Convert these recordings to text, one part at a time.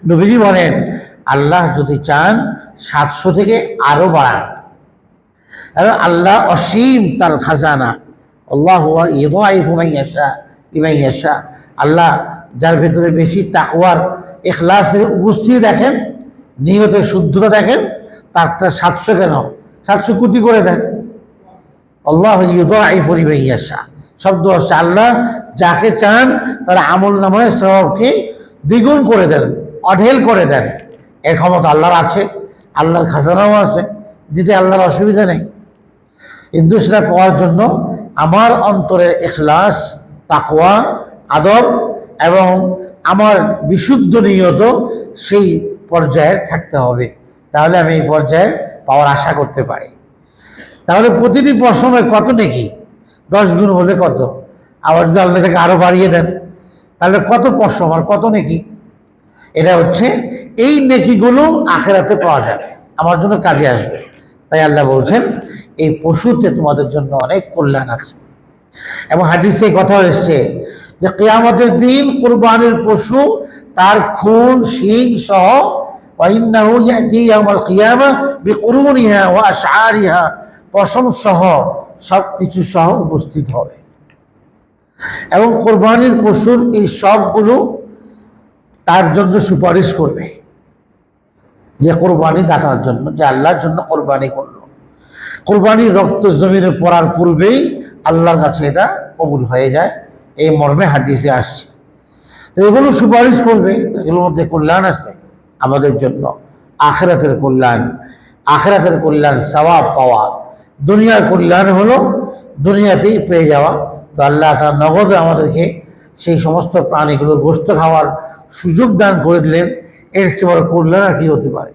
নবীজি বলেন আল্লাহ যদি চান 700 থেকে আরো বাড়ান। এবং আল্লাহ অসীম তার খাজানা, আল্লাহ ইউদাইফু মান ইয়াশা লিমান ইয়াশা। আল্লাহ যার ভেতরে বেশি তাকওয়ার ইখলাসের উপস্থিতি দেখেন, নিয়তের শুদ্ধতা দেখেন, তারটা 700 কেন 700 কোটি করে দেন। আল্লাহ ইউদাইফু লিমান ইয়াশা শব্দ হচ্ছে আল্লাহ যাকে চান তার আমল নামায় সওয়াবকে দ্বিগুণ করে দেন, অঢেল করে দেন। এর ক্ষমতা আল্লাহর আছে, আল্লাহর খাজানাও আছে, দিতে আল্লাহর অসুবিধা নেই। কিন্তু সেটা পাওয়ার জন্য আমার অন্তরের ইখলাস, তাকওয়া, আদব এবং আমার বিশুদ্ধ নিয়ত সেই পর্যায়ে থাকতে হবে, তাহলে আমি এই পর্যায়ে পাওয়ার আশা করতে পারি। তাহলে প্রতিটি পশমে কত নেকি? 10 গুণ হলে কত? আবার যদি আল্লাহ থেকে আরো বাড়িয়ে দেন তাহলে কত পশম আর কত নেকি? এটা হচ্ছে এই নেকিগুলো আখেরাতে পাওয়া যাবে, আমার জন্য কাজে আসবে। তাই আল্লাহ বলছেন এই পশুতে তোমাদের জন্য অনেক কল্যাণ আছে। এবং হাদিসে কথা এসছে যে কিয়ামতের দিন কুরবানির পশু তার খুন শিং সহ ওয়াইন্নাহু ইয়াতি ইয়াউমাল কিয়ামা বিকুরুনিহা ওয়া আশআরিহা পশম সহ সব কিছু সহ উপস্থিত হবে। এবং কোরবানির পশুর এই সবগুলো তার জন্য সুপারিশ করবে, যে কোরবানি দাতার জন্য, যে আল্লাহর জন্য কোরবানি করলো। কোরবানির রক্ত জমিনে পড়ার পূর্বেই আল্লাহর কাছে এটা কবুল হয়ে যায়, এই মর্মে হাদিসে আসছে। তো এগুলো সুপারিশ করবে, এগুলোর মধ্যে কল্যাণ আছে আমাদের জন্য, আখিরাতের কল্যাণ। আখিরাতের কল্যাণ সওয়াব পাওয়া, দুনিয়ার কল্যাণ হলো দুনিয়াতেই পেয়ে যাওয়া। তো আল্লাহ তাআলা নগদে আমাদেরকে সেই সমস্ত প্রাণীগুলোর গোশত খাওয়ার সুযোগ দান করে দিলেন। এর চেয়ে বড় কল্যাণ আর কি হতে পারে?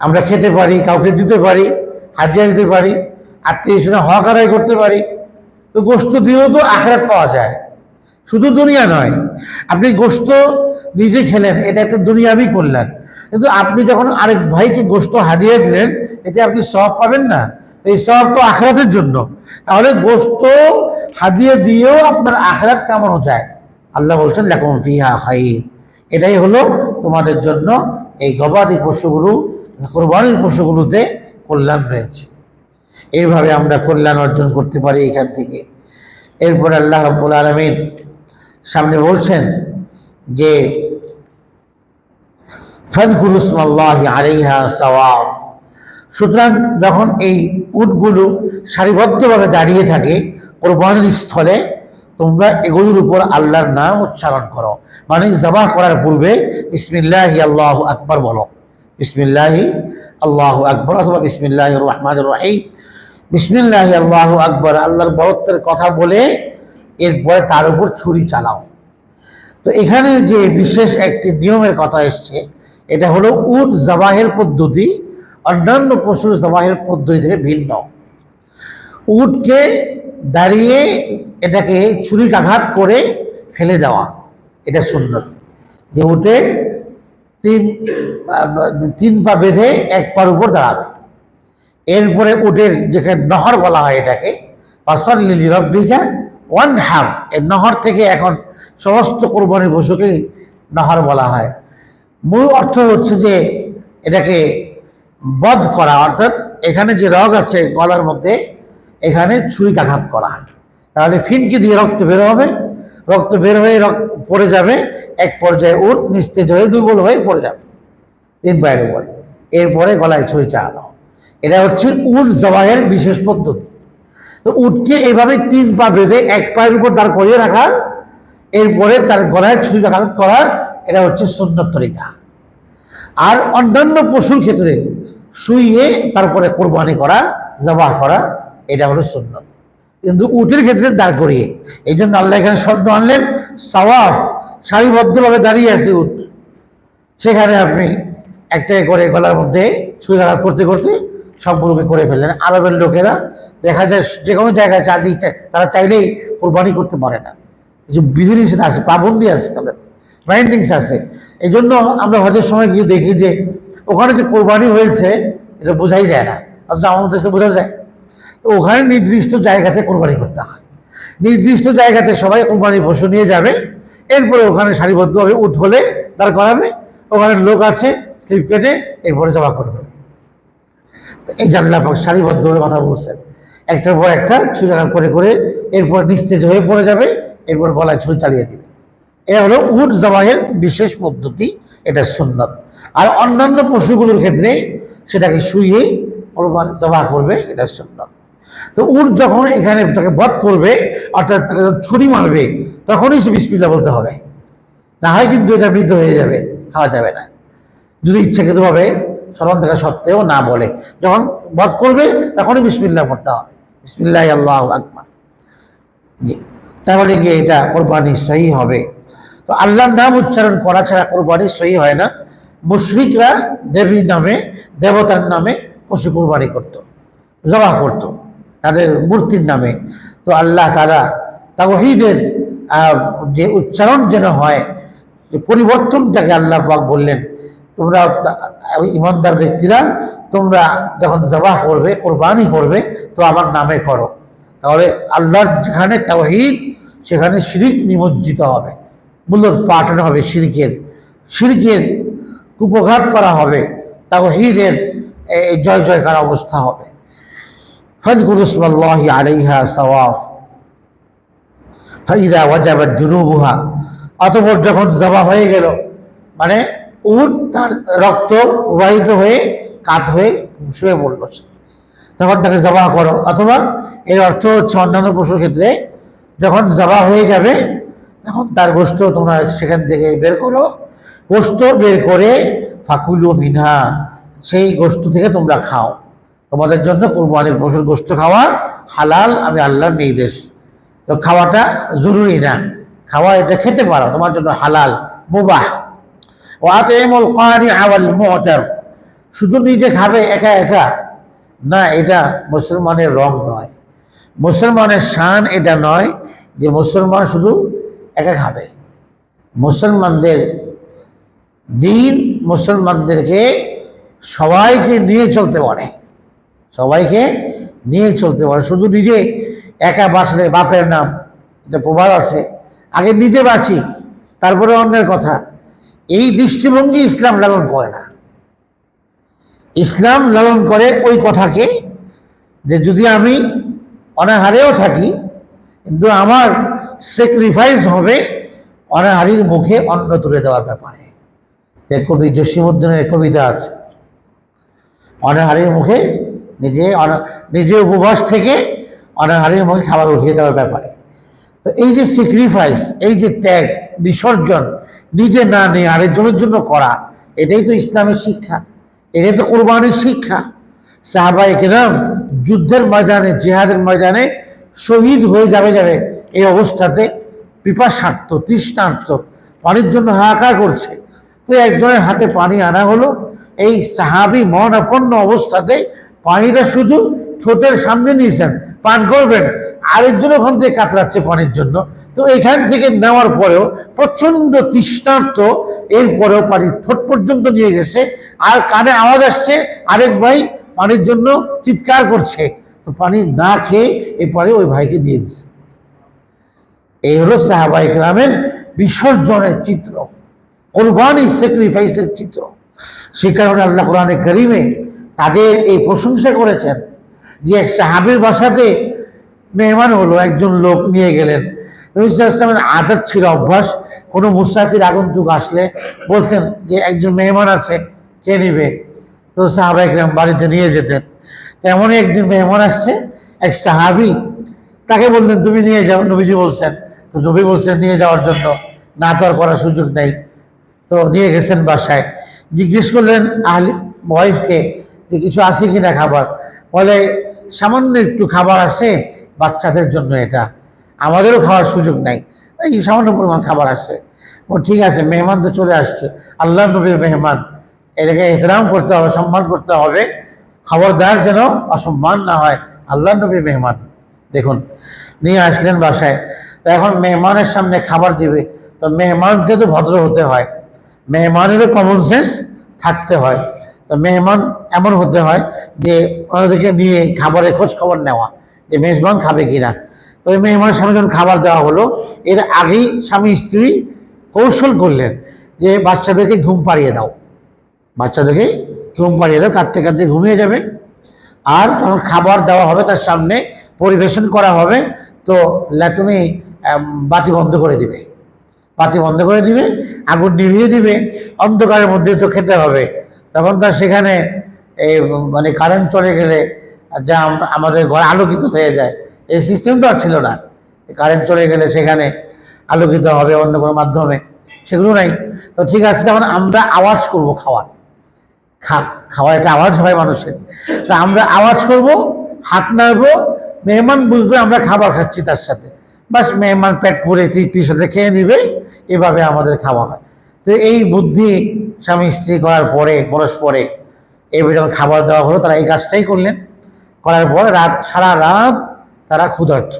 আমরা খেতে পারি, কাউকে দিতে পারি, হাদিয়া দিতে পারি, আত্মীয় স্বজন হক আদায় করতে পারি। তো গোশত দিয়েও তো আখিরাত পাওয়া যায়, শুধু দুনিয়া নয়। আপনি গোশত নিজে খেলেন, এটা একটা দুনিয়াবি কল্যাণ, কিন্তু আপনি যখন আরেক ভাইকে গোশত হাদিয়া দিলেন এতে আপনি সওয়াব পাবেন না? এই সওয়াব তো আখিরাতের জন্য। তাহলে গোশত হাদিয়া দিয়েও আপনার আখিরাত কামানো যায়। আল্লাহ বলছেন লাকুম ফিহা খায়র, এটাই হলো তোমাদের জন্য এই গবাদি পশুগুলো, কোরবানির পশুগুলোতে কল্যাণ রয়েছে। এইভাবে আমরা কল্যাণ অর্জন করতে পারি এখান থেকে। এরপর আল্লাহ রাব্বুল আলামিন সামনে বলছেন যে ফাযকুরু ইসমাল্লাহি আলাইহা সাওয়াফ। সুতরাং যখন এই উটগুলো সারিবদ্ধভাবে দাঁড়িয়ে থাকে কোরবানির স্থলে, তোমরা এগুলোর উপর আল্লাহর নাম উচ্চারণ করো। মানে জবাহ করার পূর্বে বিসমিল্লাহি আল্লাহু আকবার বলো, বিসমিল্লাহি আল্লাহু আকবার, অথবা বিসমিল্লাহির রহমানির রহিম, বিসমিল্লাহি আল্লাহু আকবার, আল্লাহর বরত্বের কথা বলে এরপরে তার উপর ছুরি চালাও। তো এখানে যে বিশেষ একটি নিয়মের কথা এসছে, এটা হলো উট জবাহের পদ্ধতি অন্যান্য পশুর জবাহের পদ্ধতি থেকে ভিন্ন। উটকে দাঁড়িয়ে এটাকে ছুরিকাঘাত করে ফেলে দেওয়া, এটা সুন্নত। যে উটের তিন পা বেঁধে এক পার উপর দাঁড়াবে। এরপরে উটের যেখানে নহর বলা হয় এটাকে, ফাসাল্লি লিরাব্বিকা ওয়ানহার, এই নহর থেকে এখন সমস্ত কোরবানির পশুকে নহর বলা হয়। মূল অর্থ হচ্ছে যে এটাকে বধ করা, অর্থাৎ এখানে যে রগ আছে গলার মধ্যে, এখানে ছুরিকাঘাত করা। তাহলে ফিনকি দিয়ে রক্ত বের হবে, রক্ত বের হয়ে পড়ে যাবে, এক পর্যায়ে উট নিস্তেজ হয়ে দুর্বল হয়ে পড়ে যাবে 3 পায়ের উপরে। এরপরে গলায় ছুরি চালানো, এটা হচ্ছে উট জবাহের বিশেষ পদ্ধতি। তো উটকে এইভাবে 3 পা বেঁধে এক পায়ের উপর দাঁড় করিয়ে রাখা, এরপরে তার গলায় ছুরিকাঘাত করা, এটা হচ্ছে সুন্নত তরিকা। আর অন্যান্য পশুর ক্ষেত্রে শুইয়ে তারপরে কোরবানি করা, জবাহ করা, এটা হলো সুন্নত। কিন্তু উটের ক্ষেত্রে দাঁড় করিয়ে, এই জন্য আল্লাহ এখানে শব্দ আনলেন সাওয়াফ, সারিবদ্ধভাবে দাঁড়িয়ে আছে উট, সেখানে আপনি একটা করে গলার মধ্যে ছুরিকাঘাত করতে করতে সবগুলোকে করে ফেললেন। আরবের লোকেরা দেখা যায় যে কোনো জায়গায় চাঁদি, তারা চাইলেই কোরবানি করতে পারে না, কিছু বিধিনিষেধ আছে, পাবন্দি আছে, তাদের বাইন্ডিংস আছে। এই জন্য আমরা হজের সময় গিয়ে দেখি যে ওখানে যে কোরবানি হয়েছে এটা বোঝাই যায় না, অথচ আমাদের দেশে বোঝা যায়। তো ওখানে নির্দিষ্ট জায়গাতে কোরবানি করতে হয়, নির্দিষ্ট জায়গাতে সবাই কোরবানি পশু নিয়ে যাবে, এরপরে ওখানে সারিবদ্ধভাবে উট হলে দাঁড় করাবে, ওখানে লোক আছে, স্লিপ কেটে এরপরে জমা করবে। এই যে আল্লাহ পাক সারিবদ্ধভাবে কথা বলছেন, একটার পর একটা ছুরি করে করে এরপর নিস্তেজ হয়ে পড়ে যাবে, এরপর গলায় ছুরি চালিয়ে দিবে। এটা হলো উট জবাহের বিশেষ পদ্ধতি, এটা সুন্নত। আর অন্যান্য পশুগুলোর ক্ষেত্রে সেটাকে শুয়ে কোরবানি জবাহ করবে, এটা সুন্নত। তো উট যখন এখানে তাকে বধ করবে, অর্থাৎ তাকে ছুরি মারবে, তখনই সে বিসমিল্লাহ বলতে হবে, না হয় কিন্তু এটা মৃত হয়ে যাবে, খাওয়া যাবে না। যদি ইচ্ছাকৃতভাবে স্মরণ থাকা সত্ত্বেও না বলে, যখন বধ করবে তখনই বিসমিল্লাহ পড়তে হবে, বিসমিল্লাহ আল্লাহু আকবার। তাহলে গিয়ে এটা কোরবানি সহি হবে। তো আল্লাহর নাম উচ্চারণ করা ছাড়া কোরবানি সহি হয় না। মুশরিকরা দেবীর নামে, দেবতার নামে পশু কোরবানি করত, জবাহ করত তাদের মূর্তির নামে। তো আল্লাহ তাআলা তাওহীদের যে উচ্চারণ যেন হয়, যে পরিবর্তনটাকে আল্লাহ পাক বললেন, তোমরা ইমানদার ব্যক্তিরা তোমরা যখন জবাহ করবে, কোরবানি করবে, তো আমার নামে করো। তাহলে আল্লাহর যেখানে তাওহীদ সেখানে শিরিক নিমজ্জিত হবে, মূল্যর পাঠানো হবে শিরকের কুপঘাত করা হবে, তাওহীদের জয় জয়কার অবস্থা হবে। ফাযকুরু ইসমাল্লাহি আলাইহা সাওয়াফ ফাইদা ওয়াজাবাত জুনুবুহা। অতঃপর যখন জবাহ হয়ে গেল, মানে উট তার রক্ত প্রবাহিত হয়ে কাত হয়ে শুয়ে পড়ল, তখন তাকে জবাহ করো। অথবা এর অর্থ হচ্ছে অন্যান্য পশুর ক্ষেত্রে যখন জবাহ হয়ে যাবে তখন তার গোশত তোমরা সেখান থেকে বের করো, গোশত বের করে ফাকুলু মিনহা, সেই গোশত থেকে তোমরা খাও। তোমাদের জন্য কুরবানির পশুর গোশত খাওয়া হালাল, আমি আল্লাহর নির্দেশ। তো খাওয়াটা জরুরি না, খাওয়া এটা খেতে পারো, তোমার জন্য হালাল, মুবাহ। ওয়াতিমুল কানিআ ওয়াল মু'তার, শুধু নিজে খাবে একা একা না, এটা মুসলমানের রং নয়, মুসলমানের শান এটা নয় যে মুসলমান শুধু একা খাবে। মুসলমানদের দিন মুসলমানদেরকে সবাইকে নিয়ে চলতে পারে, সবাইকে নিয়ে চলতে পারে। শুধু নিজে একা বাঁচলে বাপের নাম, এটা প্রবাদ আছে, আগে নিজে বাঁচি তারপরে অন্যের কথা। এই দৃষ্টিভঙ্গি ইসলাম লালন করে না। ইসলাম লালন করে ওই কথাকে যে যদি আমি অনাহারেও থাকি কিন্তু আমার স্যাক্রিফাইস হবে অনাহারীর মুখে অন্ন তুলে দেওয়ার ব্যাপারে। কবি জসীমউদ্দীনের কবিতা আছে, অনাহারীর মুখে নিজে উপবাস থেকে অনাহারীর মুখে খাবার উঠিয়ে দেওয়ার ব্যাপারে। তো এই যে স্যাক্রিফাইস, এই যে ত্যাগ বিসর্জন, নিজে না নিয়ে আরেকজনের জন্য করা, এটাই তো ইসলামের শিক্ষা, এটাই তো কোরবানির শিক্ষা। সাহাবায়ে কেরাম যুদ্ধের ময়দানে, জিহাদের ময়দানে শহীদ হয়ে যাবে এই অবস্থাতে পিপাসার্ত, তৃষ্ণার্ত, পানির জন্য হাহাকার করছে। তো একজনের হাতে পানি আনা হলো, এই সাহাবী মরণাপন্ন অবস্থাতে পানিটা শুধু ঠোঁটের সামনে নিয়েছেন, পান করবেন, আরেকজন ওখান থেকে কাতরাচ্ছে পানির জন্য। তো এখান থেকে নেওয়ার পরেও প্রচণ্ড তৃষ্ণার্ত, এরপরেও পানি ঠোঁট পর্যন্ত নিয়ে গেছে, আর কানে আওয়াজ আসছে আরেক ভাই পানির জন্য চিৎকার করছে। তো পানি না খেয়ে এরপরে ওই ভাইকে দিয়ে দিচ্ছে। এই হলো সাহাবায়ে কেরামের বিসর্জনের চিত্র, কোরবানি স্যাক্রিফাইসের চিত্র। সে কারণে আল্লাহ কোরআনে কারীমে তাদের এই প্রশংসা করেছেন যে এক সাহাবীর বাসাতে মেহমান হলো, একজন লোক নিয়ে গেলেন। নবী সাল্লাল্লাহু আলাইহি ওয়াসাল্লামের আদত ছিল, অভ্যাস, কোনো মুসাফির আগন্তুক আসলে বলতেন যে একজন মেহমান আছে, কে নিবে? তো সাহাবায়ে কেরাম বাড়িতে নিয়ে যেতেন। তেমনই একদিন মেহমান আসছে, এক সাহাবী, তাকে বললেন তুমি নিয়ে যাও, নবীজি বলছেন। তো নবী বলছেন নিয়ে যাওয়ার জন্য, না তো আর করার সুযোগ নেই। তো নিয়ে গেছেন বাসায়, জিজ্ঞেস করলেন ওয়াইফকে যে কিছু আছে কিনা খাবার। বলে সামান্য একটু খাবার আছে বাচ্চাদের জন্য, এটা আমাদেরও খাওয়ার সুযোগ নাই, এই সামান্য পরিমাণ খাবার আসছে। ও ঠিক আছে, মেহমান তো চলে আসছে, আল্লাহ নবীর মেহমান, এটাকে এহতরাম করতে হবে, সম্মান করতে হবে, খবরদার যেন অসম্মান না হয়, আল্লাহ নবীর মেহমান। দেখুন নিয়ে আসলেন বাসায়। তো এখন মেহমানের সামনে খাবার দিবে, তো মেহমানকে তো ভদ্র হতে হয়, মেহমানেরও কমন সেন্স থাকতে হয়। তো মেহমান এমন হতে হয় যে ওনাদেরকে নিয়ে খাবারের খোঁজ খবর নেওয়া যে মেজবান খাবে কিনা। তো ওই মেহমানের সামনে যখন খাবার দেওয়া হলো, এর আগেই স্বামী স্ত্রী কৌশল করলেন যে বাচ্চাদেরকে ঘুম পাড়িয়ে দাও, বাচ্চাদেরকে ঘুম পাড়িয়ে দাও, কাঁদতে কাঁদতে ঘুমিয়ে যাবে। আর তখন খাবার দেওয়া হবে, তার সামনে পরিবেশন করা হবে, তো তুমি বাতি বন্ধ করে দিবে, বাতি বন্ধ করে দিবে, আগুন নিভিয়ে দিবে, অন্ধকারের মধ্যে তো খেতে হবে। তখন তার সেখানে এই মানে কারেন্ট চলে গেলে যা আমাদের ঘর আলোকিত হয়ে যায়, এই সিস্টেমটা ছিল না। কারেন্ট চলে গেলে সেখানে আলোকিত হবে অন্য কোনো মাধ্যমে, সেগুলো নাই। তো ঠিক আছে, তখন আমরা আওয়াজ করব, খাওয়ার একটা আওয়াজ হয় মানুষের, তা আমরা আওয়াজ করব, হাত নাড়বো, মেহমান বুঝবে আমরা খাবার খাচ্ছি তার সাথে, বাস মেহমান পেট পুরে তৃপ্তির সাথে খেয়ে নিবে, এভাবে আমাদের খাওয়া হয়। তো এই বুদ্ধি স্বামী স্ত্রী করার পরে পরস্পরে এবার যখন খাবার দেওয়া হলো, তারা এই কাজটাই করলেন। করার পর সারা রাত তারা ক্ষুধার্ত,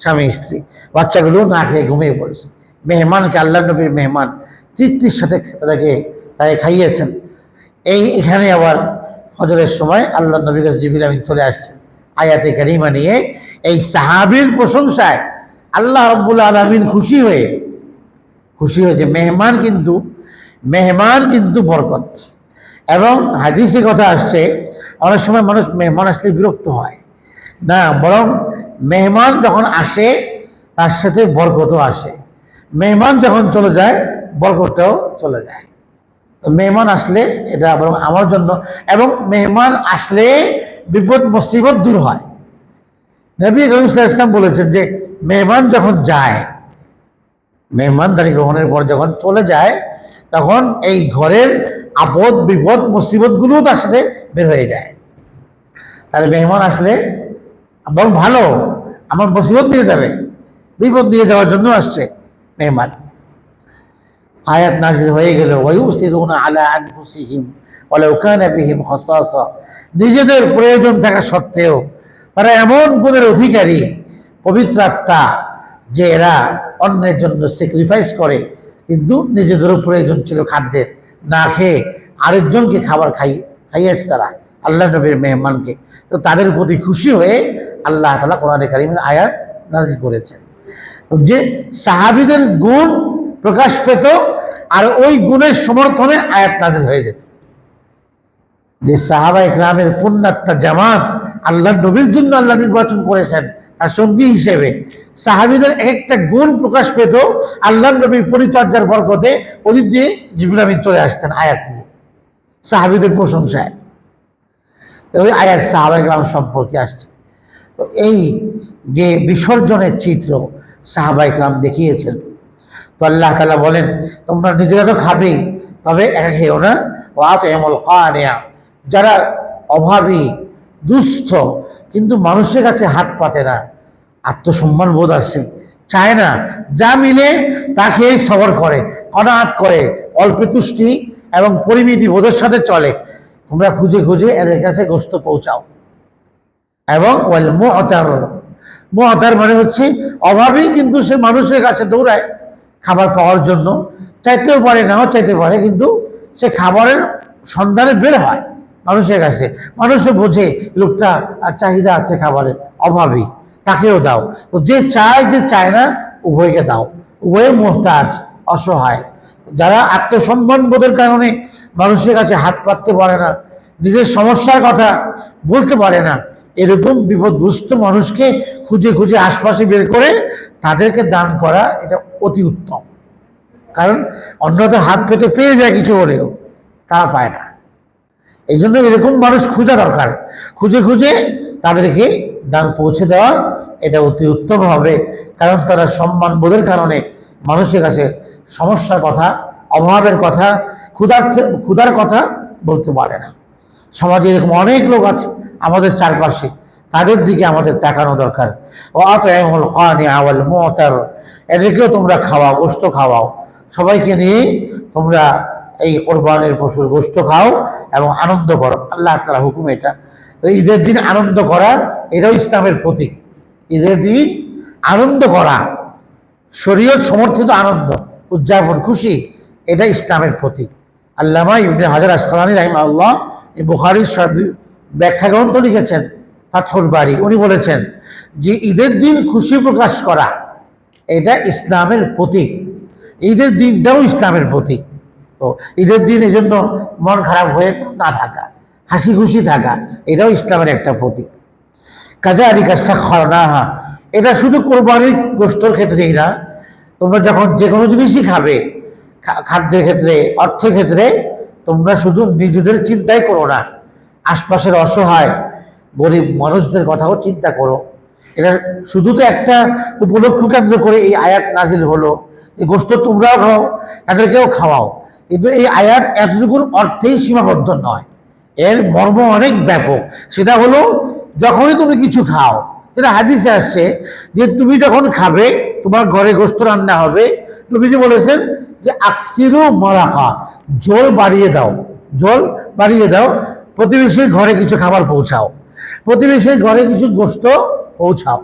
স্বামী স্ত্রী, বাচ্চাগুলো না খেয়ে ঘুমিয়ে পড়েছে। মেহমানকে, আল্লাহ নবীর মেহমান, তৃপ্তির সাথে তাকে খাইয়েছেন। এখানে আবার ফজরের সময় আল্লাহ নবীর কাছে জিবরিল আমিন চলে আসছেন আয়াতে কারিমা নিয়ে। এই সাহাবীর প্রশংসায় আল্লাহ রাব্বুল আলামিন খুশি হয়েছে। মেহমান কিন্তু বরকত। এবং হাদিসে কথা আসছে, অনেক সময় মানুষ মেহমান আসলে বিরক্ত হয় না, বরং মেহমান যখন আসে তার সাথে বরকতও আসে, মেহমান যখন চলে যায় বরকতটাও চলে যায়। মেহমান আসলে এটা বরং আমার জন্য, এবং মেহমান আসলে বিপদ মুসিবত দূর হয়। নবী করিম সাল্লাল্লাহু আলাইহি ওয়াসাল্লাম বলেছেন যে মেহমান যখন যায়, মেহমানদারি গ্রহণের পর যখন চলে যায়, তখন এই ঘরের আপদ বিপদ মুসিবতগুলোও তার সাথে বের হয়ে যায়। তাহলে মেহমান আসলে বরং ভালো, আমার মুসিবত নিয়ে যাবে, বিপদ নিয়ে যাওয়ার জন্য আসছে মেহমান। আয়াত নাযিল হয়ে গেল, ওয়ায়ুসিরুনা আলা আনফুসিহিম ওয়ালাউ কানা বিহিম খাসাসা, নিজেদের প্রয়োজন থাকা সত্ত্বেও তারা এমন গুণের অধিকারী, পবিত্র আত্মা, যে এরা অন্যের জন্য স্যাক্রিফাইস করে, কিন্তু নিজেদেরও প্রয়োজন ছিল খাদ্যের, না খেয়ে আরেকজনকে খাবার খাইয়েছে তারা, আল্লাহ নবীর মেহমানকে। তো তাদের প্রতি খুশি হয়ে আল্লাহ তাআলা কোরআনে কারিমের আয়াত নাযিল করেছেন। যে সাহাবীদের গুণ প্রকাশ পেত, আর ওই গুণের সমর্থনে আয়াত নাযিল হয়ে যেত। যে সাহাবায়ে কেরামের পুণ্যাত্মা জামাত আল্লাহ নবীর জন্য আল্লাহ নির্বাচন করেছেন তার সঙ্গী হিসেবে, সাহাবীদের একটা গুণ প্রকাশ পেত আল্লাহ নবীর পরিচর্যার বরকতে, ওদিক দিয়ে জিবরিল আমিন চলে আসতেন আয়াত নিয়ে সাহাবীদের প্রশংসায়। ওই আয়াত সাহাবায়ে কেরাম সম্পর্কে আসছে। তো এই যে বিসর্জনের চিত্র সাহাবায়ে কেরাম দেখিয়েছেন, তো আল্লাহ তাআলা বলেন তোমরা নিজেরা তো খাবেই, তবে একা খেও না, ওয়াতিমুল কানিয়া, যারা অভাবী দুস্থ কিন্তু মানুষের কাছে হাত পাতে না, আত্মসম্মান বোধ আছে, চায় না, যা মিলে তা খেয়ে সবর করে, কনাআত করে, অল্প তুষ্টি এবং পরিমিতি বোধের সাথে চলে, তোমরা খুঁজে খুঁজে এদের কাছে গোশত পৌঁছাও। এবং ওয়াল মুআতার মানে হচ্ছে অভাবী কিন্তু সে মানুষের কাছে দৌড়ায় খাবার পাওয়ার জন্য, চাইতেও পারে, নাও চাইতে পারে, কিন্তু সে খাবারের সন্ধানে বের হয় মানুষের কাছে। মানুষে বোঝে লোকটা চাহিদা আছে খাবারের, অভাবী, তাকেও দাও। তো যে চায় যে চায় না উভয়কে দাও, উভয়ে মুহতাজ, অসহায়। যারা আত্মসম্মান বোধের কারণে মানুষের কাছে হাত পাততে পারে না, নিজের সমস্যার কথা বলতে পারে না, এরকম বিপদগ্রস্ত মানুষকে খুঁজে খুঁজে আশপাশে বের করে তাদেরকে দান করা, এটা অতি উত্তম। কারণ অন্যদের হাত পেতে পেয়ে যায় কিছু হলেও, তারা পায় না। এই জন্য এরকম মানুষ খোঁজা দরকার, খুঁজে খুঁজে তাদেরকে দান পৌঁছে দেওয়া, এটা অতি উত্তম হবে। কারণ তারা সম্মান বোধের কারণে মানুষের কাছে সমস্যার কথা, অভাবের কথা, ক্ষুধার কথা বলতে পারে না। সমাজে এরকম অনেক লোক আছে আমাদের চারপাশে, তাদের দিকে আমাদের তাকানো দরকার। ওয়াতিমুল কানিয়া ওয়াল মু'তার, এদেরকেও তোমরা খাওয়াও, গোশত খাওয়াও, সবাইকে নিয়ে তোমরা এই কোরবানের পশুর গোশত খাও এবং আনন্দ করো, আল্লাহ তাআলার হুকুম এটা। তো ঈদের দিন আনন্দ করা, এটাও ইসলামের প্রতীক। ঈদের দিন আনন্দ করা, শরীয়ত সমর্থিত আনন্দ, উদযাপন, খুশি, এটা ইসলামের প্রতীক। আল্লামা ইবনে হাজার আসকালানী রাহিমাহুল্লাহ এই বুখারীর ব্যাখ্যা গ্রন্থ লিখেছেন ফাতহুল বারী, উনি বলেছেন যে ঈদের দিন খুশি প্রকাশ করা এটা ইসলামের প্রতীক, ঈদের দিনটাও ইসলামের প্রতীক। তো ঈদের দিন এই জন্য মন খারাপ হয়ে না থাকা, হাসি খুশি থাকা, এটাও ইসলামের একটা প্রতীক। কাযালিকা সাখখারনাহা, এটা শুধু কোরবানির গোশতের ক্ষেত্রেই না, তোমরা যখন যে কোনো জিনিসই খাবে, খাদ্যের ক্ষেত্রে, অর্থের ক্ষেত্রে, তোমরা শুধু নিজেদের চিন্তাই করো না, আশপাশের অসহায় গরিব মানুষদের কথাও চিন্তা করো। এটা শুধু তো একটা উপলক্ষ কেন্দ্র করে এই আয়াত নাজিল হলো, এই গোশত তোমরাও খাও, তাদেরকেও খাওয়াও, কিন্তু এই আয়াত এতটুকুর অর্থেই সীমাবদ্ধ নয়, এর মর্ম অনেক ব্যাপক। সেটা হলো যখনই তুমি কিছু খাও, যেটা হাদিসে আসছে যে তুমি যখন খাবে, তোমার ঘরে গোশত রান্না হবে, নবীজি বলেছেন যে আকসিরু মারাকা, ঝোল বাড়িয়ে দাও, ঝোল বাড়িয়ে দাও, প্রতিবেশীর ঘরে কিছু খাবার পৌঁছাও, প্রতিবেশীর ঘরে কিছু গোশত পৌঁছাও।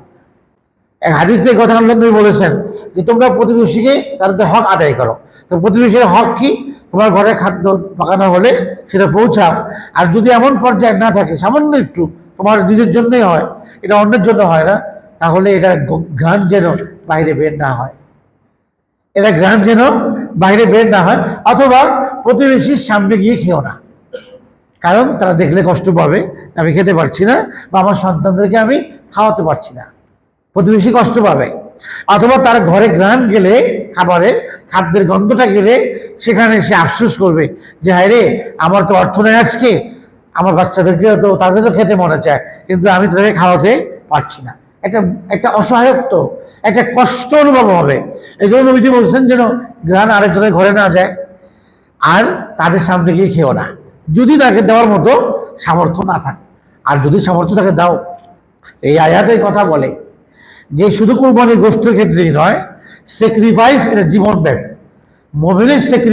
এক হাদিস থেকে কথা আল্লাহ নবী বলেছেন যে তোমরা প্রতিবেশীকে তাদের হক আদায় করো। তো প্রতিবেশীর হক কি? তোমার ঘরে খাদ্য পাকানো হলে সেটা পৌঁছাও। আর যদি এমন পর্যায়ে না থাকে, সামান্য একটু তোমার নিজের জন্যই হয়, এটা অন্যের জন্য হয় না, তাহলে এটা ঘ্রাণ যেন বাইরে বের না হয়, এটা ঘ্রাণ যেন বাইরে বের না হয়। অথবা প্রতিবেশীর সামনে গিয়ে খেও না, কারণ তারা দেখলে কষ্ট পাবে, আমি খেতে পারছি না, বা আমার সন্তানদেরকে আমি খাওয়াতে পারছি না, প্রতিবেশী কষ্ট পাবে। অথবা তার ঘরে ঘ্রাণ গেলে, খাবারের খাদ্যের গন্ধটা গেলে, সেখানে সে আফসোস করবে যে হায় রে, আমার তো অর্থ নেই আজকে, আমার বাচ্চাদেরকে তো তাদেরও খেতে মনে চায়, কিন্তু আমি তাদেরকে খাওয়াতে পারছি না। একটা একটা অসহায়ত্ব, একটা কষ্ট অনুভব হবে। এই জন্য নবীজি বলছেন যেন ঘ্রাণ আরেকজনের ঘরে না যায়, আর তাদের সামনে গিয়ে খেও না, যদি তাকে দেওয়ার মতো সামর্থ্য না থাকে। আর যদি সামর্থ্য তাকে দাও। এই আয়াতের কথা বলে যে শুধু কোরবানির গোশতের ক্ষেত্রেই নয়, স্যাক্রিফাইস এটা জীবনব্যাপী। মুমিনের স্যাক্রিফাইস